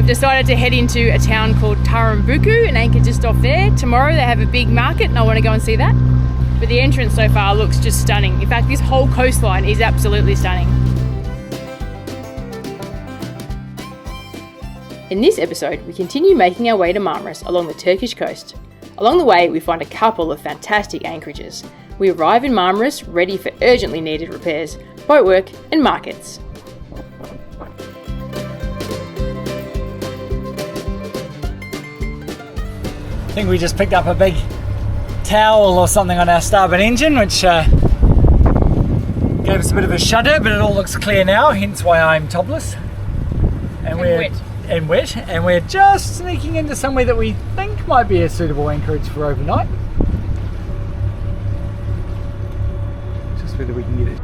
We've decided to head into a town called Tarambuku and anchor just off there. Tomorrow they have a big market and I want to go and see that. But the entrance so far looks just stunning. In fact, this whole coastline is absolutely stunning. In this episode, we continue making our way to Marmaris along the Turkish coast. Along the way, we find a couple of fantastic anchorages. We arrive in Marmaris ready for urgently needed repairs, boat work and markets. I think we just picked up a big towel or something on our starboard engine, which gave us a bit of a shudder, but it all looks clear now, hence why I'm topless. And wet. And we're just sneaking into somewhere that we think might be a suitable anchorage for overnight. Just whether we can get it.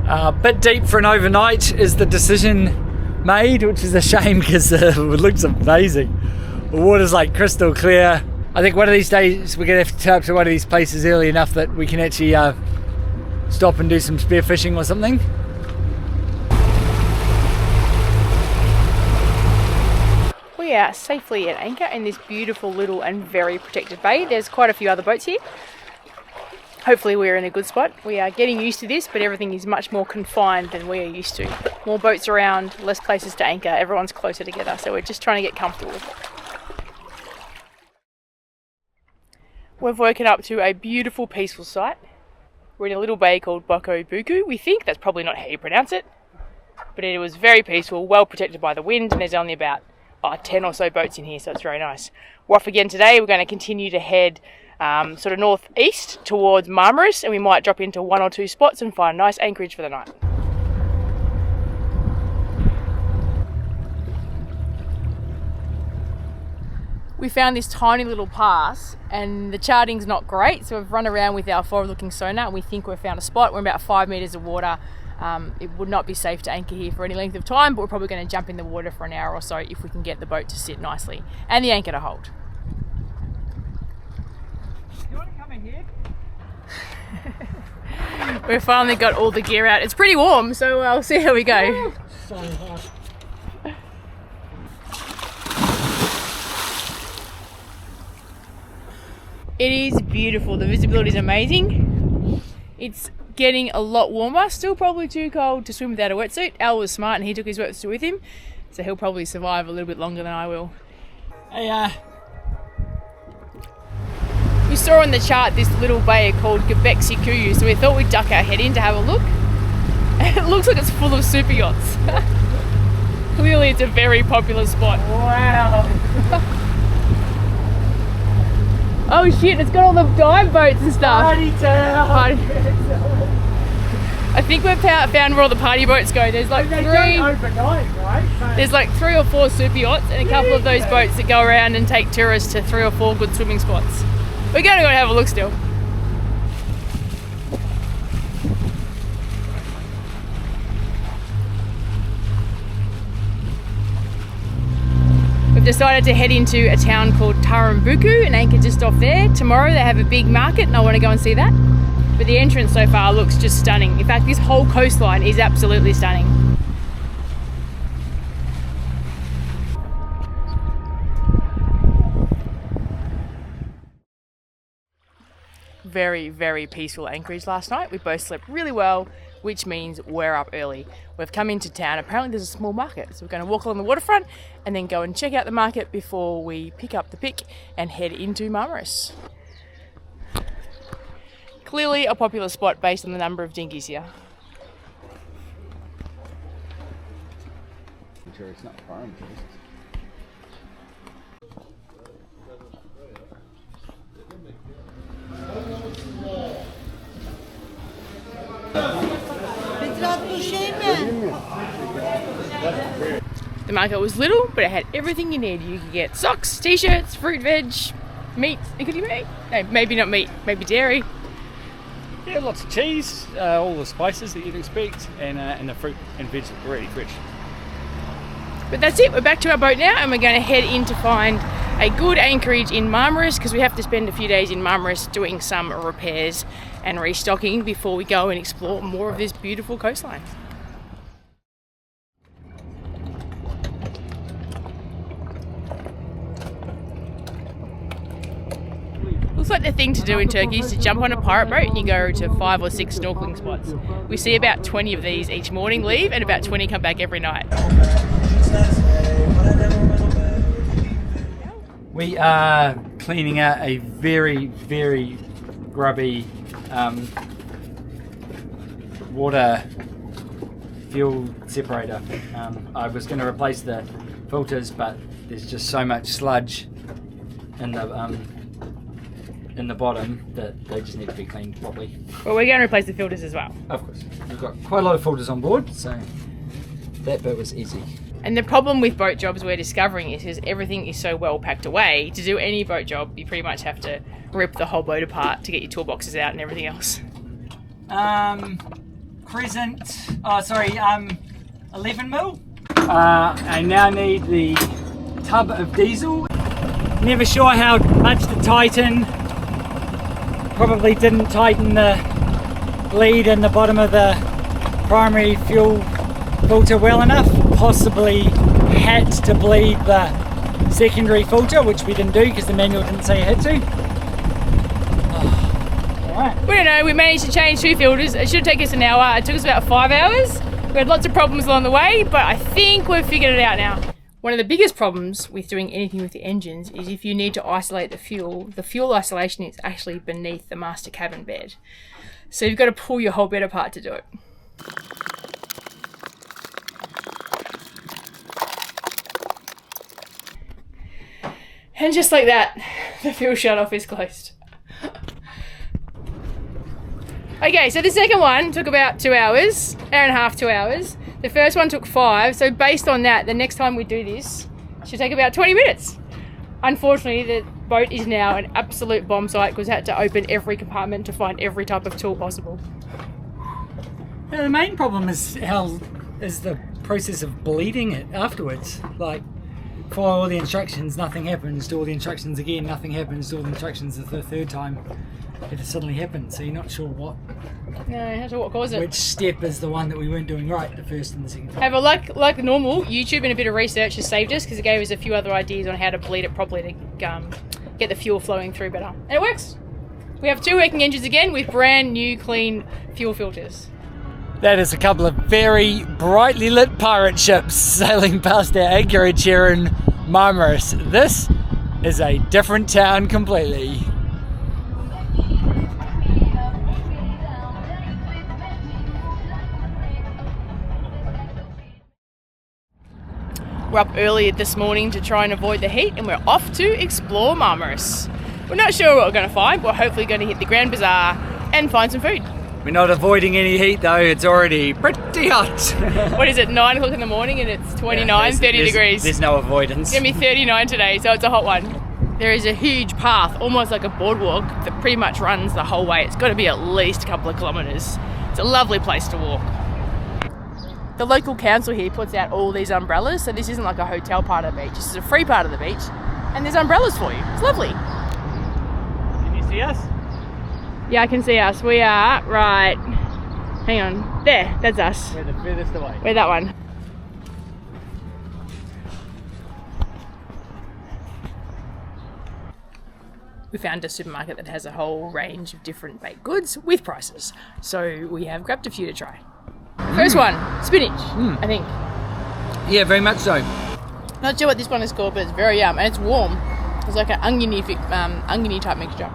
A bit deep for an overnight is the decision made, which is a shame because it looks amazing. The water's like crystal clear. I think one of these days we're going to have to turn up to one of these places early enough that we can actually stop and do some spearfishing or something. We are safely at anchor in this beautiful little and very protected bay. There's quite a few other boats here. Hopefully we're in a good spot. We are getting used to this, but everything is much more confined than we are used to. More boats around, less places to anchor, everyone's closer together, so we're just trying to get comfortable. We've woken up to a beautiful, peaceful site. We're in a little bay called Boko Buku. We think that's probably not how you pronounce it, but it was very peaceful, well protected by the wind, and there's only about 10 or so boats in here, so it's very nice. We're off again today. We're going to continue to head sort of northeast towards Marmaris, and we might drop into one or two spots and find a nice anchorage for the night. We found this tiny little pass and the charting's not great, so we've run around with our forward-looking sonar and we think we've found a spot. We're in about 5 metres of water. It would not be safe to anchor here for any length of time, but we're probably going to jump in the water for an hour or so if we can get the boat to sit nicely and the anchor to hold. You want to come in here? We've finally got all the gear out. It's pretty warm, so we'll see how we go. So hot. It is beautiful. The visibility is amazing. It's getting a lot warmer. Still probably too cold to swim without a wetsuit. Al was smart and he took his wetsuit with him, so he'll probably survive a little bit longer than I will. Hey, we saw on the chart this little bay called Gebexi Kuyu, so we thought we'd duck our head in to have a look. It looks like it's full of super yachts. Clearly it's a very popular spot. wow. Oh shit, it's got all the dive boats and stuff. Party town. I think we've found where all the party boats go. There's like They three. don't overnight, right? There's like 3 or 4 super yachts and a couple of those boats that go around and take tourists to 3 or 4 good swimming spots. We're going to go and have a look still. We've decided to head into a town called Tarambuku and anchor just off there. Tomorrow they have a big market and I want to go and see that. But the entrance so far looks just stunning. In fact, this whole coastline is absolutely stunning. Very, very peaceful anchorage last night. We both slept really well, which means we're up early. We've come into town. Apparently there's a small market, so we're going to walk along the waterfront and then go and check out the market before we pick up the pick and head into Marmaris. Clearly a popular spot based on the number of dinghies here. I'm sure it's not farm based. The market was little, but it had everything you need. You could get socks, t-shirts, fruit, veg, meat. It could be meat. No, maybe not meat, maybe dairy. Yeah, lots of cheese, all the spices that you'd expect, and the fruit and veg are really fresh. But that's it. We're back to our boat now and we're going to head in to find a good anchorage in Marmaris because we have to spend a few days in Marmaris doing some repairs and restocking before we go and explore more of this beautiful coastline. about the thing to do in Turkey is to jump on a pirate boat and you go to 5 or 6 snorkeling spots. We see about 20 of these each morning leave and about 20 come back every night. We are cleaning out a very, very grubby water fuel separator. I was going to replace the filters, but there's just so much sludge in the bottom that they just need to be cleaned properly. Well, we're going to replace the filters as well. Of course, we've got quite a lot of filters on board, so that bit was easy. And the problem with boat jobs we're discovering is because everything is so well packed away, to do any boat job you pretty much have to rip the whole boat apart to get your toolboxes out and everything else. Crescent, 11 mil. I now need the tub of diesel. Never sure how much to tighten. Probably didn't tighten the bleed in the bottom of the primary fuel filter well enough. Possibly had to bleed the secondary filter, which we didn't do because the manual didn't say you had to. Alright. We don't know, we managed to change 2 filters. It should take us an hour. It took us about 5 hours. We had lots of problems along the way, but I think we've figured it out now. One of the biggest problems with doing anything with the engines is if you need to isolate the fuel isolation is actually beneath the master cabin bed. So you've got to pull your whole bed apart to do it. And just like that, the fuel shut-off is closed. Okay, so the second one took about 2 hours, hour and a half, 2 hours. The first one took 5, so based on that, the next time we do this, it should take about 20 minutes. Unfortunately, the boat is now an absolute bomb site because I had to open every compartment to find every type of tool possible. Now, the main problem is the process of bleeding it afterwards. Like, follow all the instructions, nothing happens. Do all the instructions again, nothing happens. Do all the instructions the third time, it suddenly happens. So you're not sure what caused it. Which step is the one that we weren't doing right, the first and the second time. Have a like normal, YouTube and a bit of research has saved us because it gave us a few other ideas on how to bleed it properly to get the fuel flowing through better. And it works. We have 2 working engines again with brand new clean fuel filters. That is a couple of very brightly lit pirate ships sailing past our anchorage here in Marmaris. This is a different town completely. We're up early this morning to try and avoid the heat and we're off to explore Marmaris. We're not sure what we're going to find, we're hopefully going to hit the Grand Bazaar and find some food. We're not avoiding any heat though, it's already pretty hot. What is it, 9 o'clock in the morning and it's 29, 30 degrees. There's no avoidance. It's going to be 39 today, so it's a hot one. There is a huge path, almost like a boardwalk, that pretty much runs the whole way. It's got to be at least a couple of kilometres. It's a lovely place to walk. The local council here puts out all these umbrellas, so this isn't like a hotel part of the beach, this is a free part of the beach, and there's umbrellas for you. It's lovely. Can you see us? Yeah, I can see us. We are, right, hang on, there, that's us. We're the furthest away. We're that one. We found a supermarket that has a whole range of different baked goods with prices, so we have grabbed a few to try. First one, spinach, I think. Yeah, very much so. Not sure what this one is called, but it's very yum, and it's warm. It's like an oniony type mixture.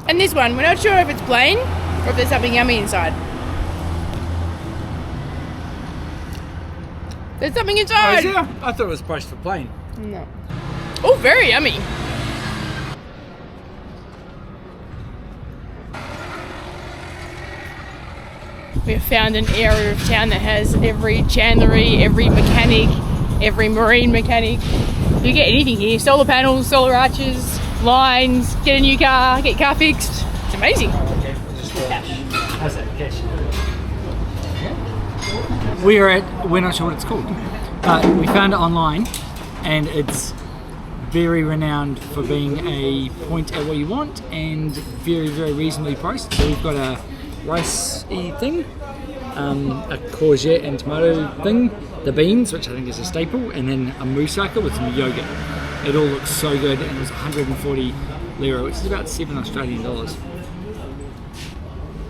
And this one, we're not sure if it's plain or if there's something yummy inside. There's something inside! Oh, yeah? I thought it was priced for plain. No. Oh, very yummy. We have found an area of town that has every chandlery, every mechanic, every marine mechanic. You get anything here. Solar panels, solar arches, lines, get a new car, get your car fixed. It's amazing. Okay, just cash. How's that? Cash. We're not sure what it's called. We found it online and it's very renowned for being a point at what you want and very, very reasonably priced. So we've got a rice-y thing, a courgette and tomato thing, the beans, which I think is a staple, and then a moussaka with some yogurt. It all looks so good, and it was 140 lira, which is about 7 Australian dollars.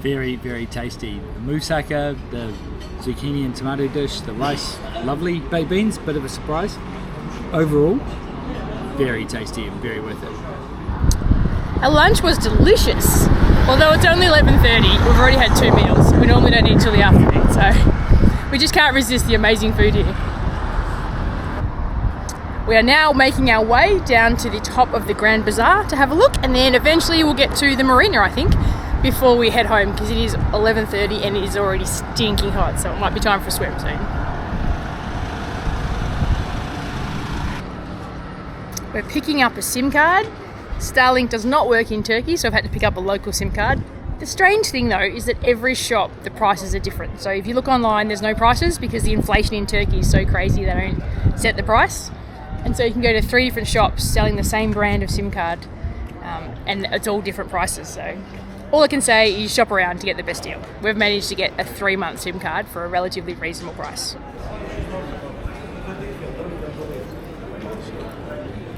Very, very tasty. The moussaka, the zucchini and tomato dish, the rice, lovely. Baked beans, bit of a surprise. Overall, very tasty and very worth it. Our lunch was delicious. Although it's only 11:30, we've already had 2 meals. We normally don't eat till the afternoon, so we just can't resist the amazing food here. We are now making our way down to the top of the Grand Bazaar to have a look, and then eventually we'll get to the marina, I think, before we head home, because it is 11:30 and it is already stinking hot, so it might be time for a swim soon. We're picking up a SIM card. Starlink does not work in Turkey, so I've had to pick up a local SIM card. The strange thing though is that every shop, the prices are different. So if you look online, there's no prices because the inflation in Turkey is so crazy they don't set the price. And so you can go to 3 different shops selling the same brand of SIM card, and it's all different prices. So all I can say is shop around to get the best deal. We've managed to get a 3-month SIM card for a relatively reasonable price.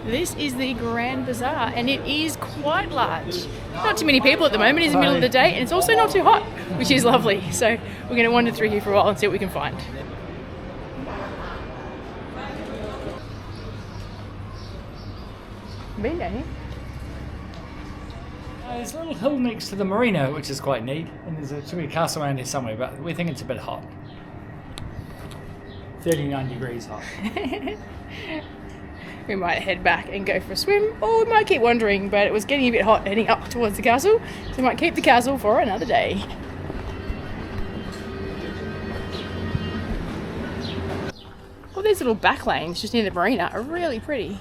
This is the Grand Bazaar, and it is quite large. Not too many people at the moment, it's the middle of the day, and it's also not too hot, which is lovely. So we're going to wander through here for a while and see what we can find. Been down here? There's a little hill next to the marina, which is quite neat, and should be a castle around here somewhere, but we think it's a bit hot. 39 degrees hot. We might head back and go for a swim, or we might keep wandering, but it was getting a bit hot heading up towards the castle, so we might keep the castle for another day. All these little back lanes just near the marina are really pretty.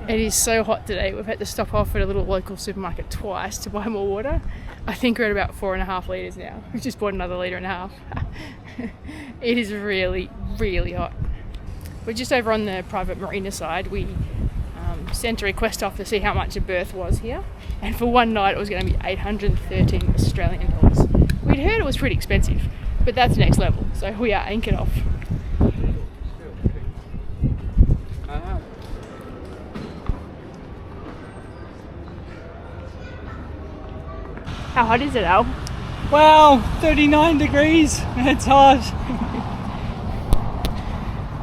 It is so hot today, we've had to stop off at a little local supermarket twice to buy more water. I think we're at about 4.5 litres now. We've just bought another 1.5 litres. It is really, really hot. We're just over on the private marina side. We sent a request off to see how much a berth was here. And for one night it was going to be 813 Australian dollars. We'd heard it was pretty expensive, but that's next level. So we are anchored off. How hot is it, Al? Well, 39 degrees. It's hot.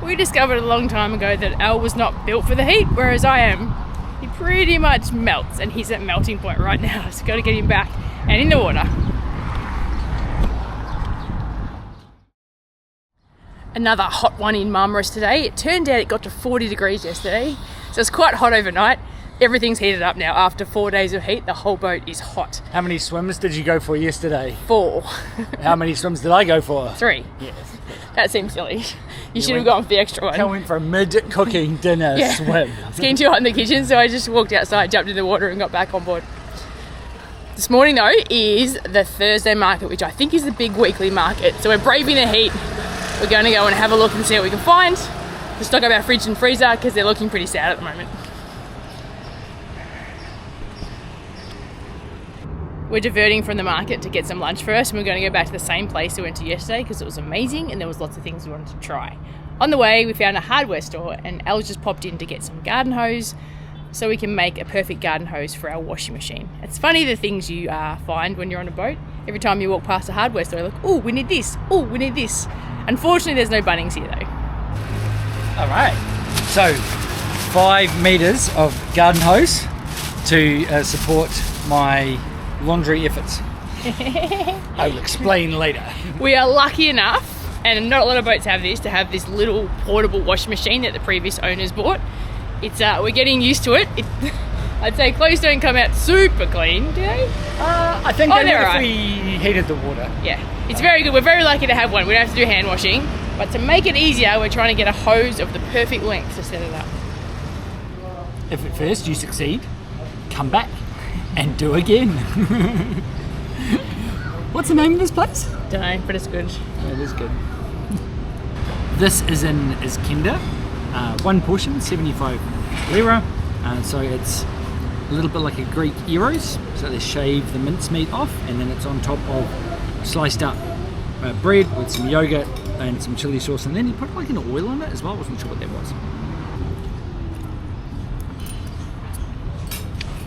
We discovered a long time ago that Al was not built for the heat, whereas I am. He pretty much melts, and he's at melting point right now, so got to get him back and in the water. Another hot one in Marmaris today. It turned out it got to 40 degrees yesterday, so it's quite hot overnight. Everything's heated up now. After 4 days of heat, the whole boat is hot. How many swims did you go for yesterday? 4. How many swims did I go for? 3. Yes. That seems silly. You should have gone for the extra one. I went for a mid-cooking dinner swim. It's getting too hot in the kitchen, so I just walked outside, jumped in the water and got back on board. This morning though is the Thursday market, which I think is the big weekly market. So we're braving the heat. We're going to go and have a look and see what we can find to stock up our fridge and freezer because they're looking pretty sad at the moment. We're diverting from the market to get some lunch first, and we're going to go back to the same place we went to yesterday because it was amazing and there was lots of things we wanted to try. On the way, we found a hardware store, and Elle's just popped in to get some garden hose so we can make a perfect garden hose for our washing machine. It's funny the things you find when you're on a boat. Every time you walk past a hardware store, you're like, oh, we need this, oh, we need this. Unfortunately, there's no Bunnings here though. All right, so 5 metres of garden hose to support my laundry efforts. I will explain later. We are lucky enough, and not a lot of boats have this, to have this little portable washing machine that the previous owners bought. It's we're getting used to it. I'd say clothes don't come out super clean, do they? I think they would if we heated the water. Yeah, it's very good. We're very lucky to have one. We don't have to do hand washing, but to make it easier, we're trying to get a hose of the perfect length to set it up. If at first you succeed, come back and do again. What's the name of this place? Don't know, but it's good. It is good. This is in Iskender. One portion, 75 lira. So it's a little bit like a Greek gyros. So they shave the mincemeat off, and then it's on top of sliced up bread with some yogurt and some chili sauce, and then he put like an oil on it as well. I wasn't sure what that was.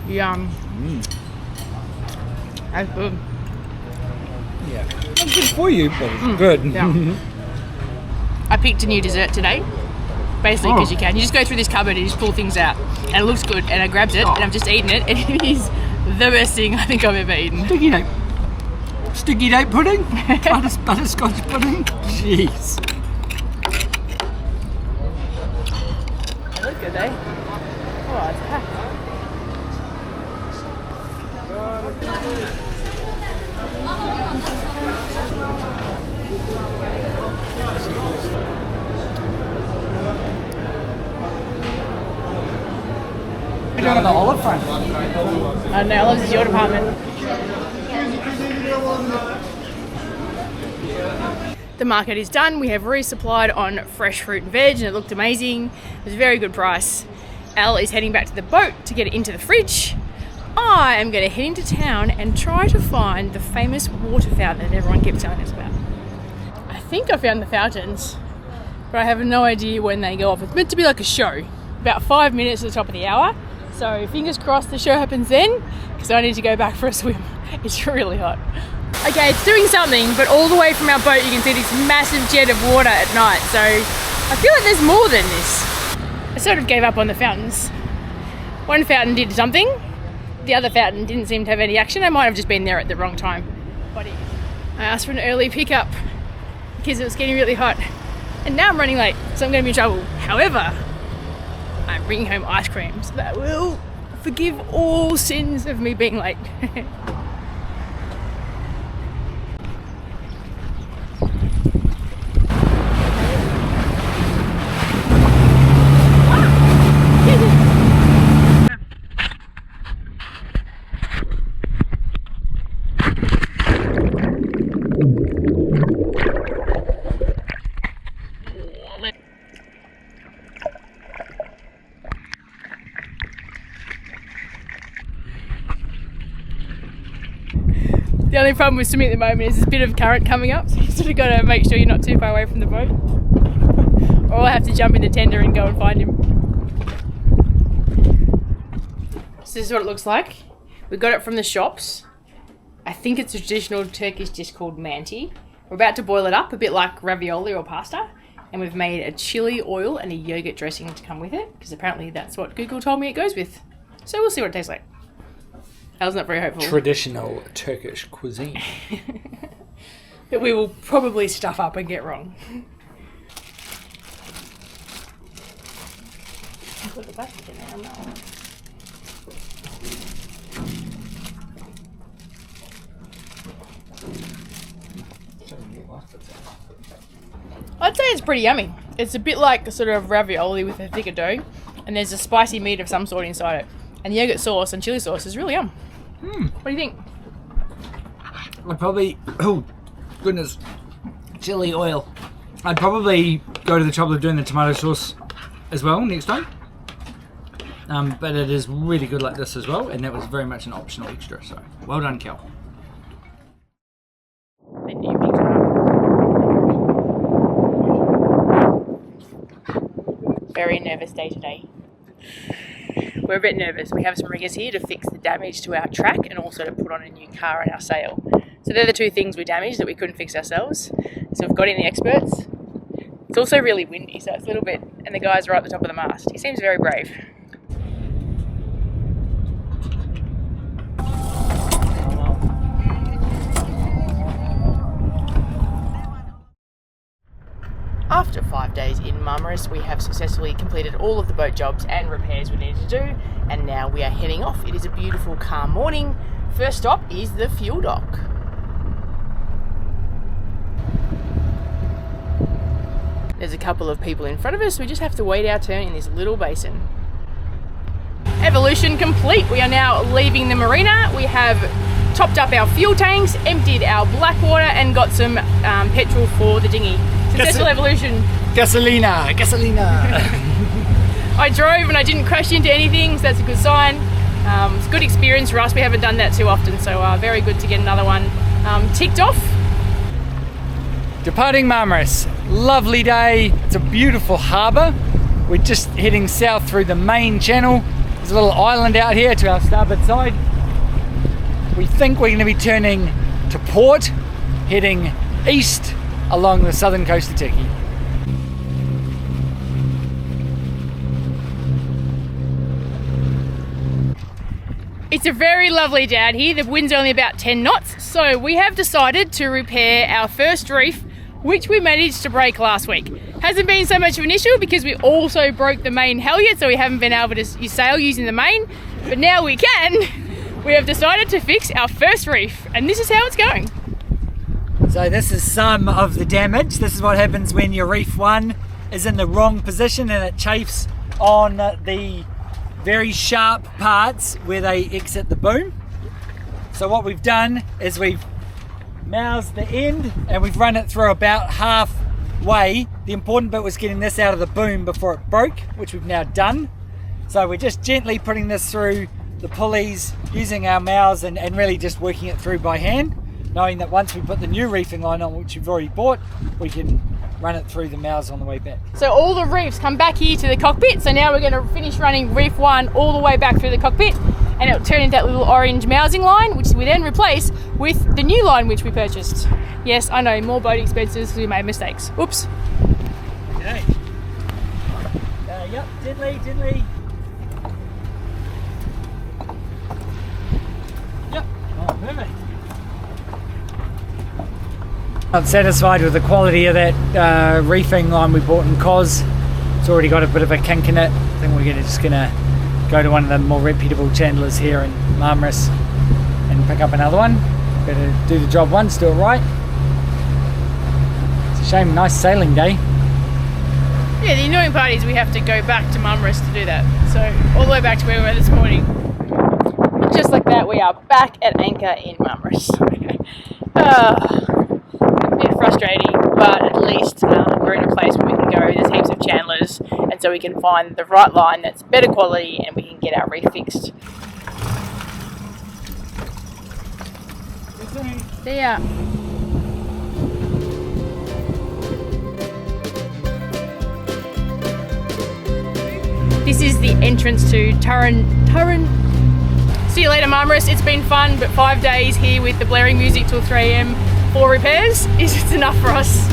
Yum. That's good. Yeah, not good for you, but it's good. Yeah. I picked a new dessert today, basically because you can. You just go through this cupboard and you just pull things out, and it looks good, and I grabbed it, and I've just eaten it, and it is the best thing I think I've ever eaten. Sticky date pudding? Butterscotch pudding? Jeez. They look good, eh? Oh, it's packed. We're down on the olive front. Oh no, Olives is your department. The market is done. We have resupplied on fresh fruit and veg, and it looked amazing. It was a very good price. Al is heading back to the boat to get it into the fridge. I am going to head into town and try to find the famous water fountain that everyone keeps telling us about. I think I found the fountains, but I have no idea when they go off. It's meant to be like a show, about 5 minutes at the top of the hour. So fingers crossed the show happens then, because I need to go back for a swim. It's really hot. Okay, it's doing something, but all the way from our boat you can see this massive jet of water at night. So I feel like there's more than this. I sort of gave up on the fountains. One fountain did something. The other fountain didn't seem to have any action. I might have just been there at the wrong time. I asked for an early pickup because it was getting really hot. And now I'm running late, so I'm going to be in trouble. However, I'm bringing home ice cream, so that will forgive all sins of me being late. The only problem with swimming at the moment is there's a bit of current coming up, so you sort of got to make sure you're not too far away from the boat. Or I'll have to jump in the tender and go and find him. So this is what it looks like. We got it from the shops. I think it's a traditional Turkish dish called manti. We're about to boil it up, a bit like ravioli or pasta. And we've made a chili oil and a yogurt dressing to come with it, because apparently that's what Google told me it goes with. So we'll see what it tastes like. I was not very hopeful. Traditional Turkish cuisine. That we will probably stuff up and get wrong. I'll put the plastic in there on that one. I'd say it's pretty yummy. It's a bit like a sort of ravioli with a thicker dough, and there's a spicy meat of some sort inside it. And the yogurt sauce and chili sauce is really yum. What do you think? I'd probably, oh goodness, chili oil. I'd probably go to the trouble of doing the tomato sauce as well next time. But it is really good like this as well, and that was very much an optional extra, so well done, Kel. Very nervous day today. We're a bit nervous. We have some riggers here to fix the damage to our track and also to put on a new car and our sail. So they're the two things we damaged that we couldn't fix ourselves. So we've got in the experts. It's also really windy, so it's a little bit, and the guy's right at the top of the mast. He seems very brave. After 5 days in Marmaris, we have successfully completed all of the boat jobs and repairs we needed to do, and now we are heading off. It is a beautiful, calm morning. First stop is the fuel dock. There's a couple of people in front of us. We just have to wait our turn in this little basin. Evolution complete. We are now leaving the marina. We have topped up our fuel tanks, emptied our black water, and got some petrol for the dinghy. Successful evolution. Gasolina. I drove and I didn't crash into anything, so that's a good sign. It's a good experience for us. We haven't done that too often, so very good to get another one ticked off. Departing Marmaris. Lovely day. It's a beautiful harbour. We're just heading south through the main channel. There's a little island out here to our starboard side. We think we're going to be turning to port, heading east along the southern coast of Turkey. It's a very lovely day out here. The wind's only about 10 knots, so we have decided to repair our first reef, which we managed to break last week. Hasn't been so much of an issue because we also broke the main halyard, so we haven't been able to sail using the main, but now we can. We have decided to fix our first reef, and this is how it's going. So this is some of the damage. This is what happens when your reef 1 is in the wrong position and it chafes on the very sharp parts where they exit the boom. So what we've done is we've moused the end and we've run it through about halfway. The important bit was getting this out of the boom before it broke, which we've now done. So we're just gently putting this through the pulleys using our mouse and really just working it through by hand, knowing that once we put the new reefing line on, which we've already bought, we can run it through the mouse on the way back. So all the reefs come back here to the cockpit, so now we're going to finish running reef 1 all the way back through the cockpit, and it'll turn into that little orange mousing line, which we then replace with the new line which we purchased. Yes, I know, more boat expenses because we made mistakes. Oops. Okay. Yep, gently. Yep. Oh, perfect. Not satisfied with the quality of that reefing line we bought in Cos. It's already got a bit of a kink in it. I think we're just gonna go to one of the more reputable chandlers here in Marmaris and pick up another one. Better do the job once, do it right. It's a shame, nice sailing day. Yeah, the annoying part is we have to go back to Marmaris to do that. So all the way back to where we were this morning. And just like that, we are back at anchor in Marmaris. A bit frustrating, but at least we're in a place where we can go. There's heaps of chandlers, and so we can find the right line that's better quality, and we can get our reef fixed. See ya. This is the entrance to Turren. See you later, Marmaris. It's been fun, but 5 days here with the blaring music till 3 AM for repairs is just enough for us.